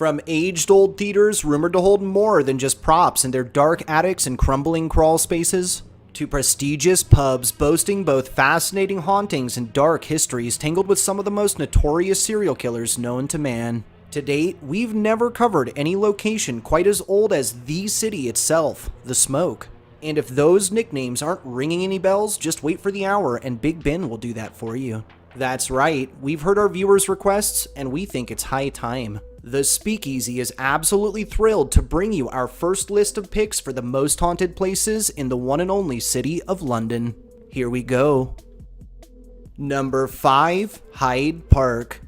From aged-old theaters rumored to hold more than just props in their dark attics and crumbling crawl spaces, to prestigious pubs boasting both fascinating hauntings and dark histories tangled with some of the most notorious serial killers known to man. To date, we've never covered any location quite as old as the city itself, the Smoke. And if those nicknames aren't ringing any bells, just wait for the hour and Big Ben will do that for you. That's right, we've heard our viewers' requests, and we think it's high time. The Speakeasy is absolutely thrilled to bring you our first list of picks for the most haunted places in the one and only city of London. Here we go. Number 5, Hyde Park.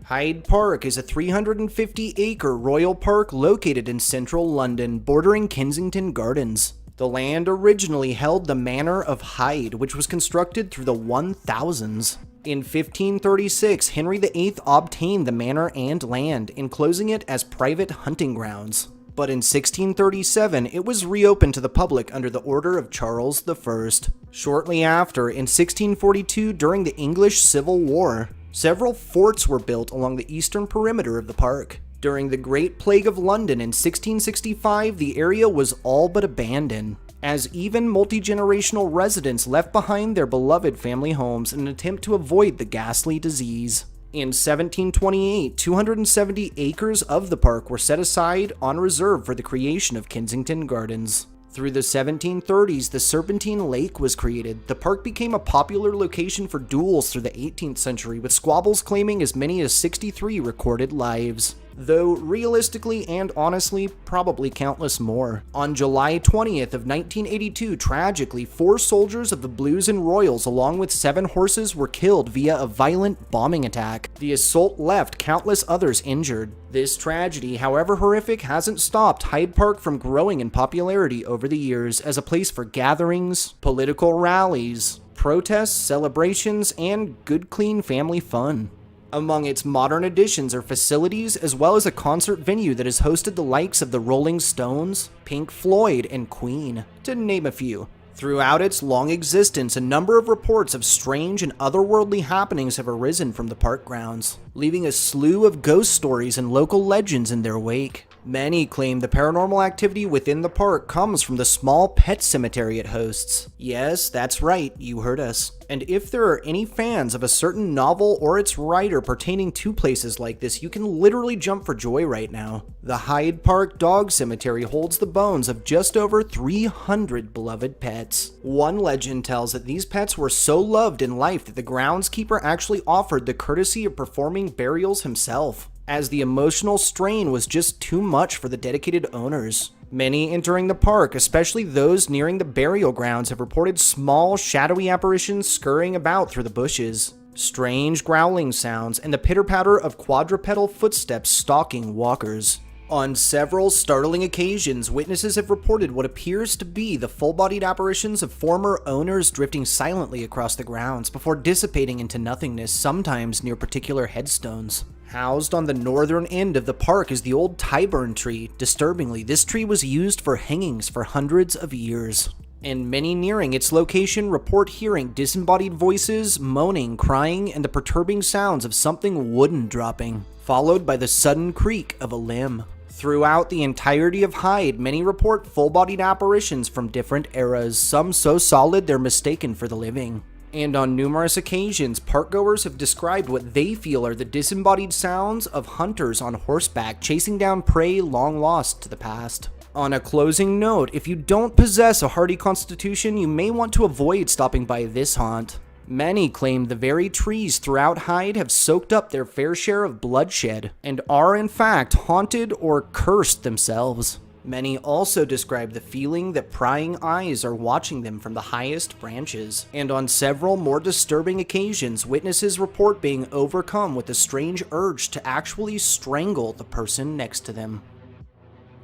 Hyde Park is a 350-acre royal park located in central London, bordering Kensington Gardens. The land originally held the Manor of Hyde, which was constructed through the 1000s. In 1536, Henry VIII obtained the manor and land, enclosing it as private hunting grounds. But in 1637, it was reopened to the public under the order of Charles I. Shortly after, in 1642, during the English Civil War, several forts were built along the eastern perimeter of the park. During the Great Plague of London in 1665, the area was all but abandoned, as even multi-generational residents left behind their beloved family homes in an attempt to avoid the ghastly disease. In 1728, 270 acres of the park were set aside on reserve for the creation of Kensington Gardens. Through the 1730s, the Serpentine Lake was created. The park became a popular location for duels through the 18th century, with squabbles claiming as many as 63 recorded lives. Though realistically and honestly, probably countless more. On July 20th of 1982, tragically, 4 soldiers of the Blues and Royals along with 7 horses were killed via a violent bombing attack. The assault left countless others injured. This tragedy, however horrific, hasn't stopped Hyde Park from growing in popularity over the years as a place for gatherings, political rallies, protests, celebrations, and good clean family fun. Among its modern additions are facilities as well as a concert venue that has hosted the likes of the Rolling Stones, Pink Floyd, and Queen, to name a few. Throughout its long existence, a number of reports of strange and otherworldly happenings have arisen from the park grounds, leaving a slew of ghost stories and local legends in their wake. Many claim the paranormal activity within the park comes from the small pet cemetery it hosts. Yes, that's right, you heard us. And if there are any fans of a certain novel or its writer pertaining to places like this, you can literally jump for joy right now. The Hyde Park Dog Cemetery holds the bones of just over 300 beloved pets. One legend tells that these pets were so loved in life that the groundskeeper actually offered the courtesy of performing burials himself, as the emotional strain was just too much for the dedicated owners. Many entering the park, especially those nearing the burial grounds, have reported small, shadowy apparitions scurrying about through the bushes, strange growling sounds, and the pitter-patter of quadrupedal footsteps stalking walkers. On several startling occasions, witnesses have reported what appears to be the full-bodied apparitions of former owners drifting silently across the grounds before dissipating into nothingness, sometimes near particular headstones. Housed on the northern end of the park is the old Tyburn tree. Disturbingly, this tree was used for hangings for hundreds of years. And many nearing its location report hearing disembodied voices, moaning, crying, and the perturbing sounds of something wooden dropping, followed by the sudden creak of a limb. Throughout the entirety of Hyde, many report full-bodied apparitions from different eras, some so solid they're mistaken for the living. And on numerous occasions, parkgoers have described what they feel are the disembodied sounds of hunters on horseback chasing down prey long lost to the past. On a closing note, if you don't possess a hardy constitution, you may want to avoid stopping by this haunt. Many claim the very trees throughout Hyde have soaked up their fair share of bloodshed, and are in fact haunted or cursed themselves. Many also describe the feeling that prying eyes are watching them from the highest branches, and on several more disturbing occasions, witnesses report being overcome with a strange urge to actually strangle the person next to them.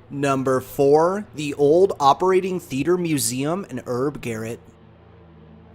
Number 4, the Old Operating Theatre Museum and Herb Garrett.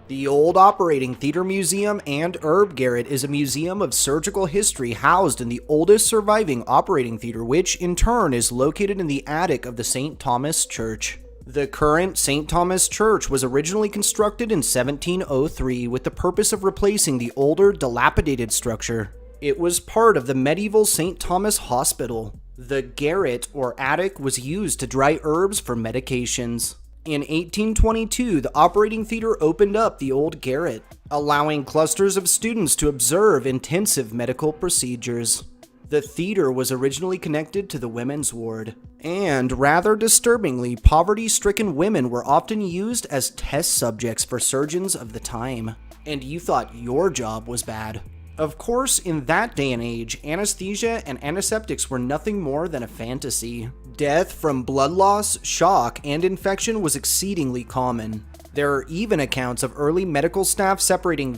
The Old Operating Theatre Museum and Herb Garrett is a museum of surgical history housed in the oldest surviving operating theatre, which in turn is located in the attic of the St. Thomas Church. The current St. Thomas Church was originally constructed in 1703 with the purpose of replacing the older, dilapidated structure. It was part of the medieval St. Thomas Hospital. The garret or attic was used to dry herbs for medications. In 1822, the operating theater opened up the old garret, allowing clusters of students to observe intensive medical procedures. The theater was originally connected to the women's ward, and rather disturbingly, poverty-stricken women were often used as test subjects for surgeons of the time. And you thought your job was bad. Of course, in that day and age, anesthesia and antiseptics were nothing more than a fantasy. Death from blood loss, shock, and infection was exceedingly common. There are even accounts of early medical staff separating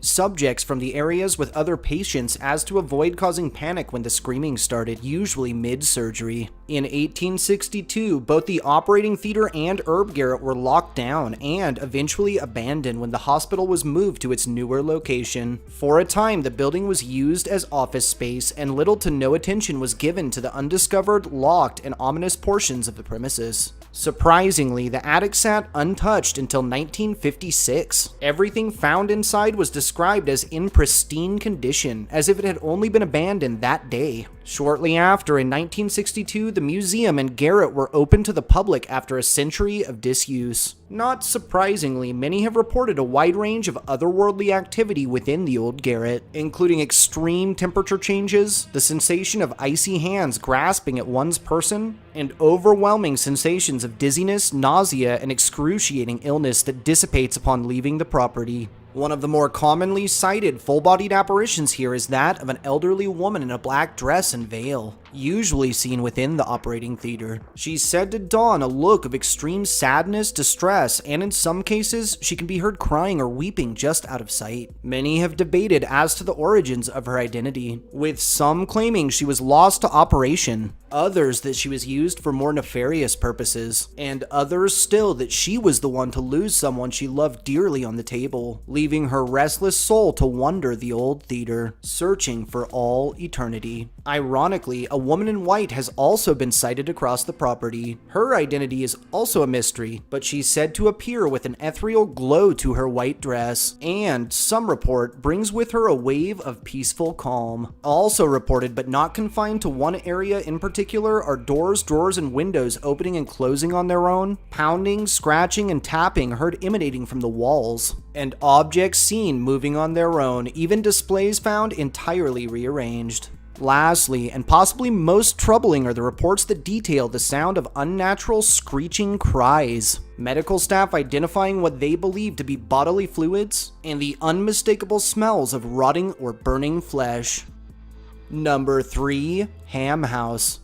subjects from the areas with other patients as to avoid causing panic when the screaming started, usually mid-surgery. In 1862, both the operating theater and herb garret were locked down and eventually abandoned when the hospital was moved to its newer location. For a time, the building was used as office space, and little to no attention was given to the undiscovered, locked, and ominous portions of the premises. Surprisingly, the attic sat untouched until 1956. Everything found inside was described as in pristine condition, as if it had only been abandoned that day. Shortly after, in 1962, the museum and garret were opened to the public after a century of disuse. Not surprisingly, many have reported a wide range of otherworldly activity within the old garret, including extreme temperature changes, the sensation of icy hands grasping at one's person, and overwhelming sensations of dizziness, nausea, and excruciating illness that dissipates upon leaving the property. One of the more commonly cited full-bodied apparitions here is that of an elderly woman in a black dress and veil, usually seen within the operating theater. She's said to don a look of extreme sadness, distress, and in some cases, she can be heard crying or weeping just out of sight. Many have debated as to the origins of her identity, with some claiming she was lost to operation, others that she was used for more nefarious purposes, and others still that she was the one to lose someone she loved dearly on the table, leaving her restless soul to wander the old theater, searching for all eternity. Ironically, a woman in white has also been sighted across the property. Her identity is also a mystery, but she's said to appear with an ethereal glow to her white dress, and some report brings with her a wave of peaceful calm. Also reported, but not confined to one area in particular, are doors, drawers, and windows opening and closing on their own, pounding, scratching, and tapping heard emanating from the walls, and objects seen moving on their own, even displays found entirely rearranged. Lastly, and possibly most troubling, are the reports that detail the sound of unnatural screeching cries, medical staff identifying what they believe to be bodily fluids, and the unmistakable smells of rotting or burning flesh. Number 3. Ham House.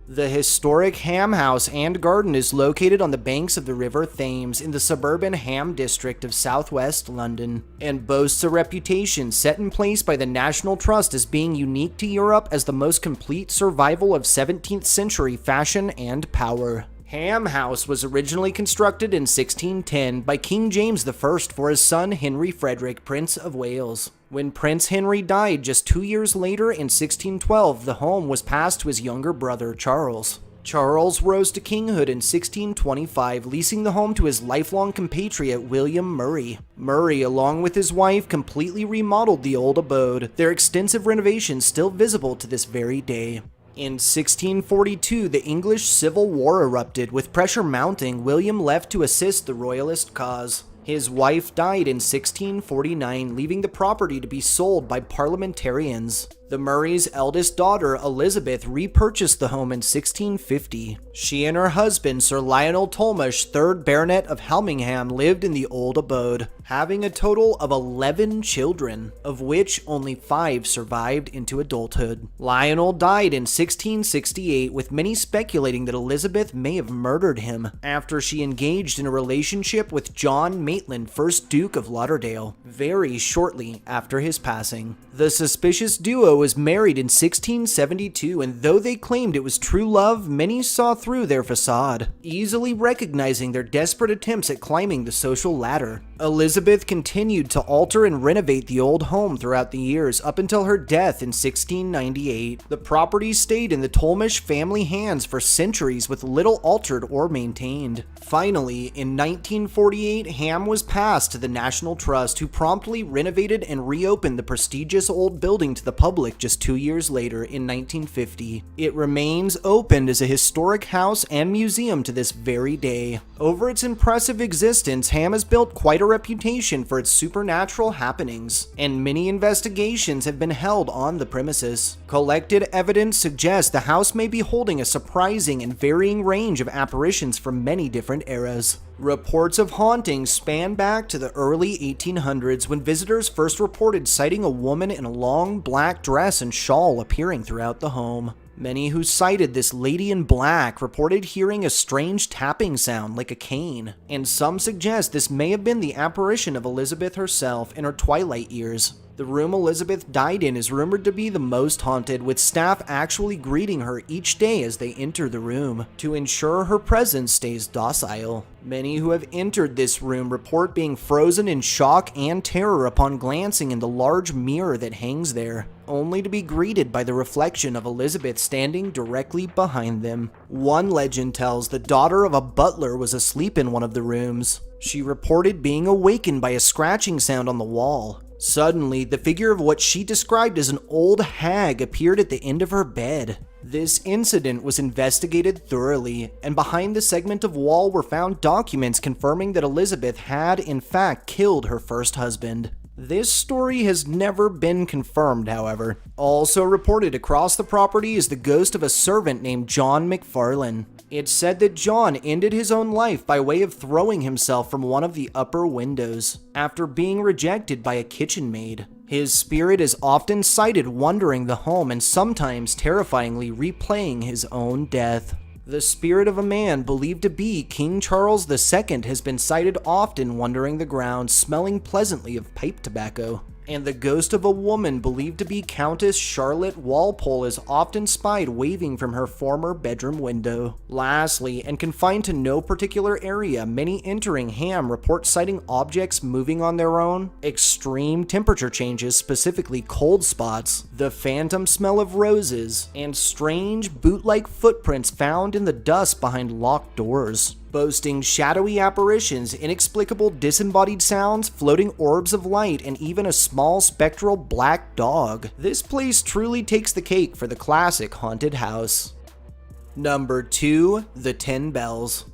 The historic Ham House and Garden is located on the banks of the River Thames in the suburban Ham district of southwest London, and boasts a reputation set in place by the National Trust as being unique to Europe as the most complete survival of 17th century fashion and power. Ham House was originally constructed in 1610 by King James I for his son Henry Frederick, Prince of Wales. When Prince Henry died just 2 years later in 1612, the home was passed to his younger brother, Charles. Charles rose to kinghood in 1625, leasing the home to his lifelong compatriot, William Murray. Murray, along with his wife, completely remodeled the old abode, their extensive renovations still visible to this very day. In 1642, the English Civil War erupted, with pressure mounting. William left to assist the royalist cause. His wife died in 1649, leaving the property to be sold by parliamentarians. The Murrays' eldest daughter, Elizabeth, repurchased the home in 1650. She and her husband, Sir Lionel Talmash, 3rd Baronet of Helmingham, lived in the old abode, having a total of 11 children, of which only 5 survived into adulthood. Lionel died in 1668, with many speculating that Elizabeth may have murdered him after she engaged in a relationship with John Maitland, 1st Duke of Lauderdale, very shortly after his passing. The suspicious duo duo was married in 1672, and though they claimed it was true love, many saw through their facade, easily recognizing their desperate attempts at climbing the social ladder. Elizabeth continued to alter and renovate the old home throughout the years up until her death in 1698. The property stayed in the Tolmish family hands for centuries with little altered or maintained. Finally, in 1948, Ham was passed to the National Trust, who promptly renovated and reopened the prestigious old building to the public just 2 years later in 1950. It remains open as a historic house and museum to this very day. Over its impressive existence, Ham has built quite a reputation for its supernatural happenings, and many investigations have been held on the premises. Collected evidence suggests the house may be holding a surprising and varying range of apparitions from many different eras. Reports of hauntings span back to the early 1800s, when visitors first reported sighting a woman in a long black dress and shawl appearing throughout the home. Many who sighted this lady in black reported hearing a strange tapping sound like a cane, and some suggest this may have been the apparition of Elizabeth herself in her twilight years. The room Elizabeth died in is rumored to be the most haunted, with staff actually greeting her each day as they enter the room to ensure her presence stays docile. Many who have entered this room report being frozen in shock and terror upon glancing in the large mirror that hangs there, only to be greeted by the reflection of Elizabeth standing directly behind them. One legend tells the daughter of a butler was asleep in one of the rooms. She reported being awakened by a scratching sound on the wall. Suddenly, the figure of what she described as an old hag appeared at the end of her bed. This incident was investigated thoroughly, and behind the segment of wall were found documents confirming that Elizabeth had, in fact, killed her first husband. This story has never been confirmed, however. Also reported across the property is the ghost of a servant named John McFarlane. It's said that John ended his own life by way of throwing himself from one of the upper windows after being rejected by a kitchen maid. His spirit is often sighted wandering the home and sometimes terrifyingly replaying his own death. The spirit of a man believed to be King Charles II has been sighted often wandering the grounds, smelling pleasantly of pipe tobacco. And the ghost of a woman believed to be Countess Charlotte Walpole is often spied waving from her former bedroom window. Lastly, and confined to no particular area, many entering Ham report sighting objects moving on their own, extreme temperature changes, specifically cold spots, the phantom smell of roses, and strange boot-like footprints found in the dust behind locked doors, boasting shadowy apparitions, inexplicable disembodied sounds, floating orbs of light, and even a small spectral black dog. This place truly takes the cake for the classic haunted house. Number 2. The 10 Bells.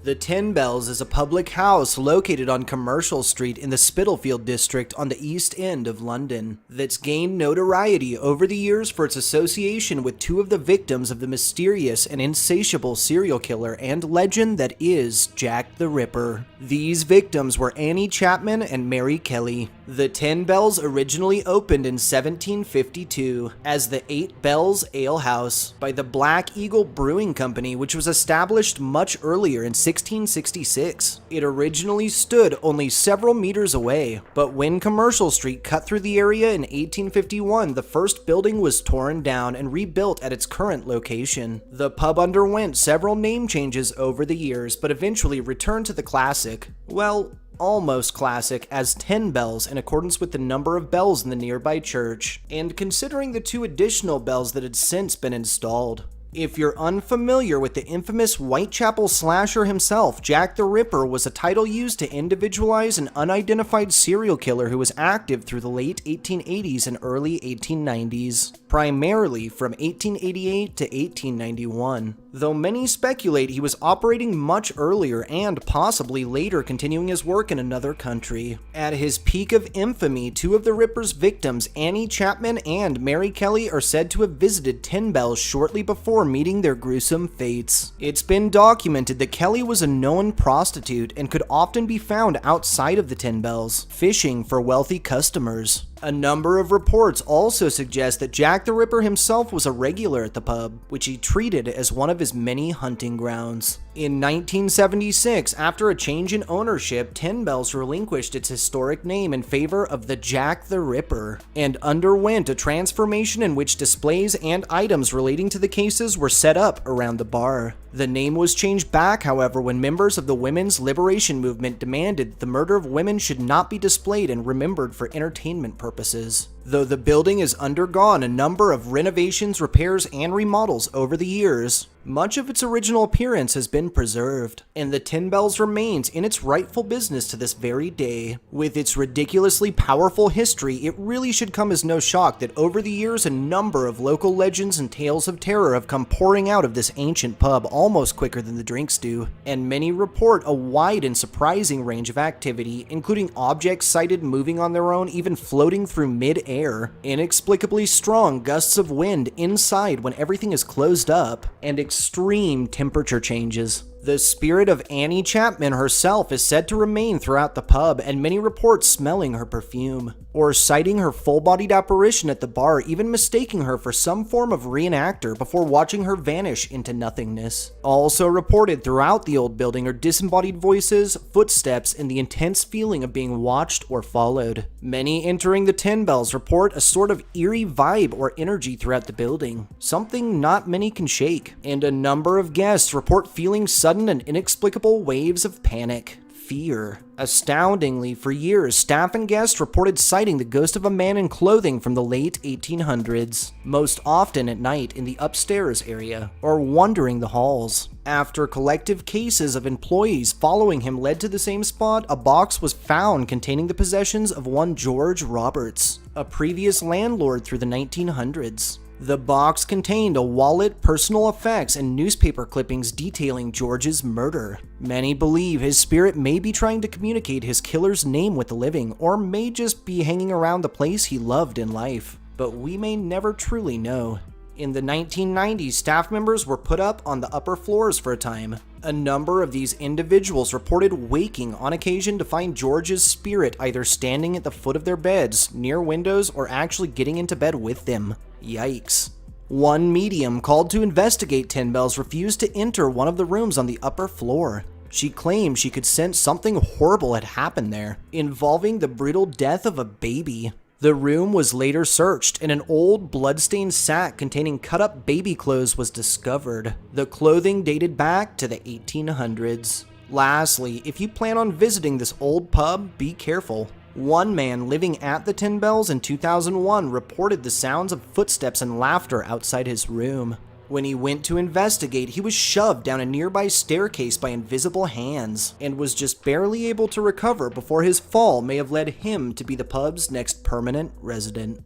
The 10 Bells is a public house located on Commercial Street in the Spitalfield district on the East End of London, that's gained notoriety over the years for its association with two of the victims of the mysterious and insatiable serial killer and legend that is Jack the Ripper. These victims were Annie Chapman and Mary Kelly. The 10 Bells originally opened in 1752 as the 8 Bells Ale House by the Black Eagle Brewing Company, which was established much earlier in 1666. It originally stood only several meters away, but when Commercial Street cut through the area in 1851, the first building was torn down and rebuilt at its current location. The pub underwent several name changes over the years, but eventually returned to the classic, well, almost classic, as 10 Bells in accordance with the number of bells in the nearby church, and considering the 2 additional bells that had since been installed. If you're unfamiliar with the infamous Whitechapel slasher himself, Jack the Ripper was a title used to individualize an unidentified serial killer who was active through the late 1880s and early 1890s, primarily from 1888 to 1891, though many speculate he was operating much earlier and possibly later continuing his work in another country. At his peak of infamy, 2 of the Ripper's victims, Annie Chapman and Mary Kelly, are said to have visited 10 Bells shortly before meeting their gruesome fates. It's been documented that Kelly was a known prostitute and could often be found outside of the 10 Bells, fishing for wealthy customers. A number of reports also suggest that Jack the Ripper himself was a regular at the pub, which he treated as one of his many hunting grounds. In 1976, after a change in ownership, Ten Bells relinquished its historic name in favor of the Jack the Ripper, and underwent a transformation in which displays and items relating to the cases were set up around the bar. The name was changed back, however, when members of the women's liberation movement demanded that the murder of women should not be displayed and remembered for entertainment purposes. Though the building has undergone a number of renovations, repairs, and remodels over the years, much of its original appearance has been preserved, and the Ten Bells remains in its rightful business to this very day. With its ridiculously powerful history, it really should come as no shock that over the years a number of local legends and tales of terror have come pouring out of this ancient pub almost quicker than the drinks do, and many report a wide and surprising range of activity, including objects sighted moving on their own, even floating through mid-air, inexplicably strong gusts of wind inside when everything is closed up, and extreme temperature changes. The spirit of Annie Chapman herself is said to remain throughout the pub, and many report smelling her perfume, or sighting her full-bodied apparition at the bar, even mistaking her for some form of reenactor before watching her vanish into nothingness. Also reported throughout the old building are disembodied voices, footsteps, and the intense feeling of being watched or followed. Many entering the Ten Bells report a sort of eerie vibe or energy throughout the building, something not many can shake, and a number of guests report feeling sudden and inexplicable waves of panic, fear. Astoundingly, for years, staff and guests reported sighting the ghost of a man in clothing from the late 1800s, most often at night in the upstairs area, or wandering the halls. After collective cases of employees following him led to the same spot, a box was found containing the possessions of one George Roberts, a previous landlord through the 1900s. The box contained a wallet, personal effects, and newspaper clippings detailing George's murder. Many believe his spirit may be trying to communicate his killer's name with the living, or may just be hanging around the place he loved in life. But we may never truly know. In the 1990s, staff members were put up on the upper floors for a time. A number of these individuals reported waking on occasion to find George's spirit either standing at the foot of their beds, near windows, or actually getting into bed with them. Yikes. One medium called to investigate Ten Bells refused to enter one of the rooms on the upper floor. She claimed she could sense something horrible had happened there, involving the brutal death of a baby. The room was later searched, and an old blood-stained sack containing cut-up baby clothes was discovered. The clothing dated back to the 1800s. Lastly, if you plan on visiting this old pub, be careful. One man living at the Ten Bells in 2001 reported the sounds of footsteps and laughter outside his room. When he went to investigate, he was shoved down a nearby staircase by invisible hands, and was just barely able to recover before his fall may have led him to be the pub's next permanent resident.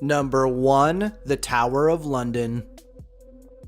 Number 1. The Tower of London.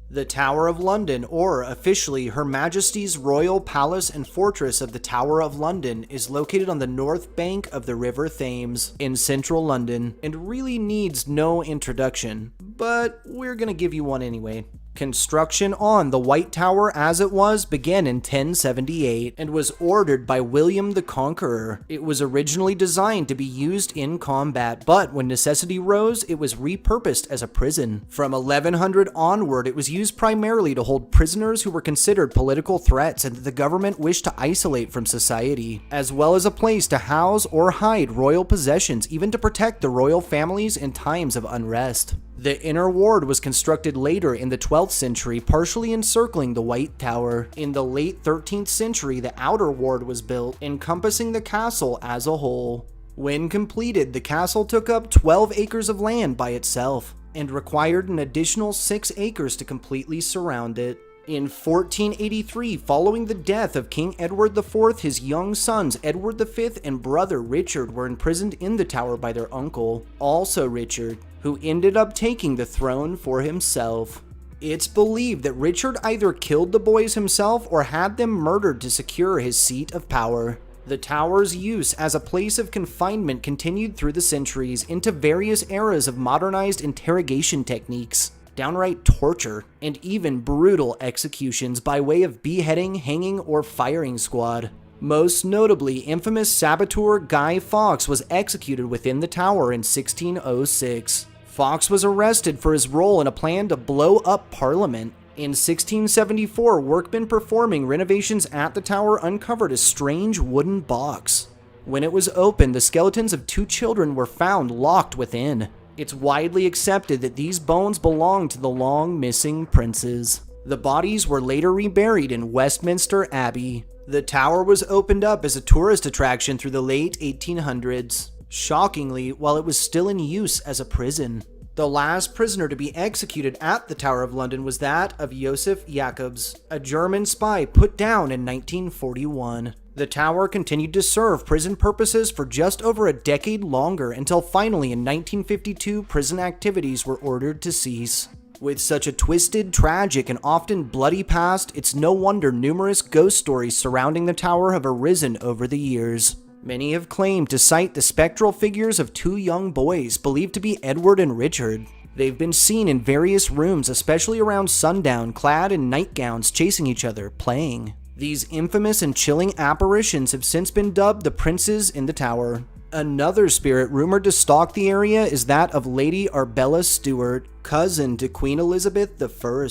The Tower of London, or officially Her Majesty's Royal Palace and Fortress of the Tower of London, is located on the north bank of the River Thames in central London, and really needs no introduction, but we're gonna give you one anyway. Construction on the White Tower as it was began in 1078 and was ordered by William the Conqueror. It was originally designed to be used in combat, but when necessity rose, it was repurposed as a prison. From 1100 onward, it was used primarily to hold prisoners who were considered political threats and that the government wished to isolate from society, as well as a place to house or hide royal possessions, even to protect the royal families in times of unrest. The inner ward was constructed later in the 12th century, partially encircling the White Tower. In the late 13th century, the outer ward was built, encompassing the castle as a whole. When completed, the castle took up 12 acres of land by itself, and required an additional 6 acres to completely surround it. In 1483, following the death of King Edward IV, his young sons Edward V and brother Richard were imprisoned in the tower by their uncle, also Richard, who ended up taking the throne for himself. It's believed that Richard either killed the boys himself or had them murdered to secure his seat of power. The tower's use as a place of confinement continued through the centuries into various eras of modernized interrogation techniques, downright torture, and even brutal executions by way of beheading, hanging, or firing squad. Most notably, infamous saboteur Guy Fawkes was executed within the tower in 1606. Fawkes was arrested for his role in a plan to blow up Parliament. In 1674, workmen performing renovations at the tower uncovered a strange wooden box. When it was opened, the skeletons of 2 children were found locked within. It's widely accepted that these bones belonged to the long-missing princes. The bodies were later reburied in Westminster Abbey. The tower was opened up as a tourist attraction through the late 1800s. Shockingly, while it was still in use as a prison. The last prisoner to be executed at the Tower of London was that of Josef Jacobs, a German spy put down in 1941. The tower continued to serve prison purposes for just over a decade longer until finally in 1952 prison activities were ordered to cease. With such a twisted, tragic, and often bloody past, it's no wonder numerous ghost stories surrounding the tower have arisen over the years. Many have claimed to cite the spectral figures of 2 young boys believed to be Edward and Richard. They've been seen in various rooms, especially around sundown, clad in nightgowns, chasing each other, playing. These infamous and chilling apparitions have since been dubbed the Princes in the Tower. Another spirit rumored to stalk the area is that of Lady Arbella Stewart, cousin to Queen Elizabeth I.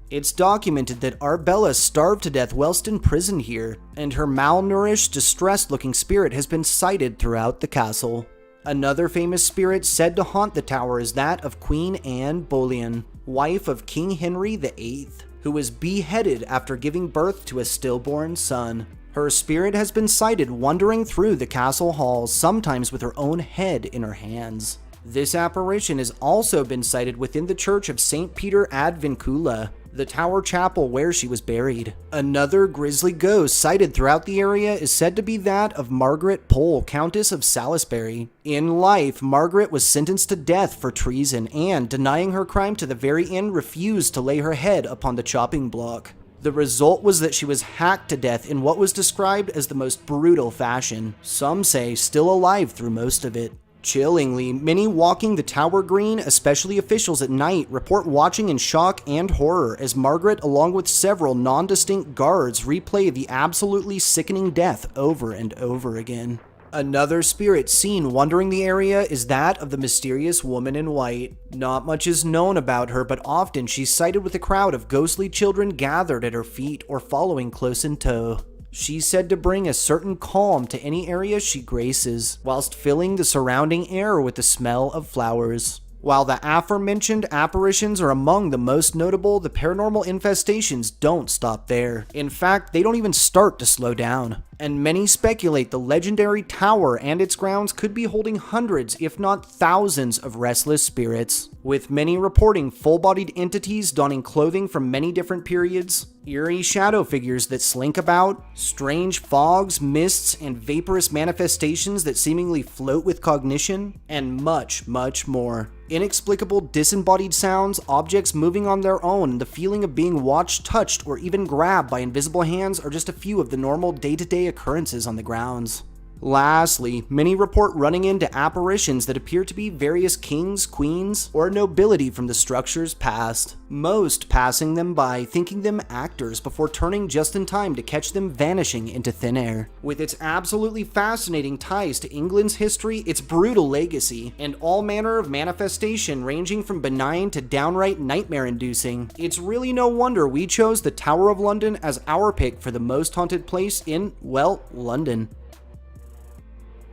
It's documented that Arbella starved to death whilst in prison here, and her malnourished, distressed-looking spirit has been sighted throughout the castle. Another famous spirit said to haunt the tower is that of Queen Anne Boleyn, wife of King Henry VIII, who was beheaded after giving birth to a stillborn son. Her spirit has been sighted wandering through the castle halls, sometimes with her own head in her hands. This apparition has also been sighted within the church of St. Peter ad Vincula, the tower chapel where she was buried. Another grisly ghost sighted throughout the area is said to be that of Margaret Pole, Countess of Salisbury. In life, Margaret was sentenced to death for treason and, denying her crime to the very end, refused to lay her head upon the chopping block. The result was that she was hacked to death in what was described as the most brutal fashion, some say still alive through most of it. Chillingly, many walking the Tower Green, especially officials at night, report watching in shock and horror as Margaret, along with several non-distinct guards, replay the absolutely sickening death over and over again. Another spirit seen wandering the area is that of the mysterious woman in white. Not much is known about her, but often she's sighted with a crowd of ghostly children gathered at her feet or following close in tow. She's said to bring a certain calm to any area she graces, whilst filling the surrounding air with the smell of flowers. While the aforementioned apparitions are among the most notable, the paranormal infestations don't stop there. In fact, they don't even start to slow down. And many speculate the legendary tower and its grounds could be holding hundreds, if not thousands, of restless spirits, with many reporting full-bodied entities donning clothing from many different periods, eerie shadow figures that slink about, strange fogs, mists, and vaporous manifestations that seemingly float with cognition, and much, much more. Inexplicable disembodied sounds, objects moving on their own, and the feeling of being watched, touched, or even grabbed by invisible hands are just a few of the normal day-to-day occurrences on the grounds. Lastly, many report running into apparitions that appear to be various kings, queens, or nobility from the structure's past, most passing them by, thinking them actors before turning just in time to catch them vanishing into thin air. With its absolutely fascinating ties to England's history, its brutal legacy, and all manner of manifestation ranging from benign to downright nightmare-inducing, it's really no wonder we chose the Tower of London as our pick for the most haunted place in, well, London.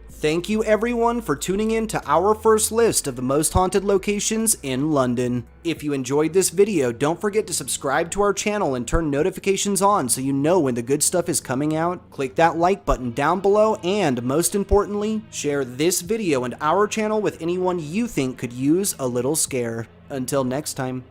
Thank you everyone for tuning in to our first list of the most haunted locations in London. If you enjoyed this video, don't forget to subscribe to our channel and turn notifications on so you know when the good stuff is coming out. Click that like button down below and, most importantly, share this video and our channel with anyone you think could use a little scare. Until next time.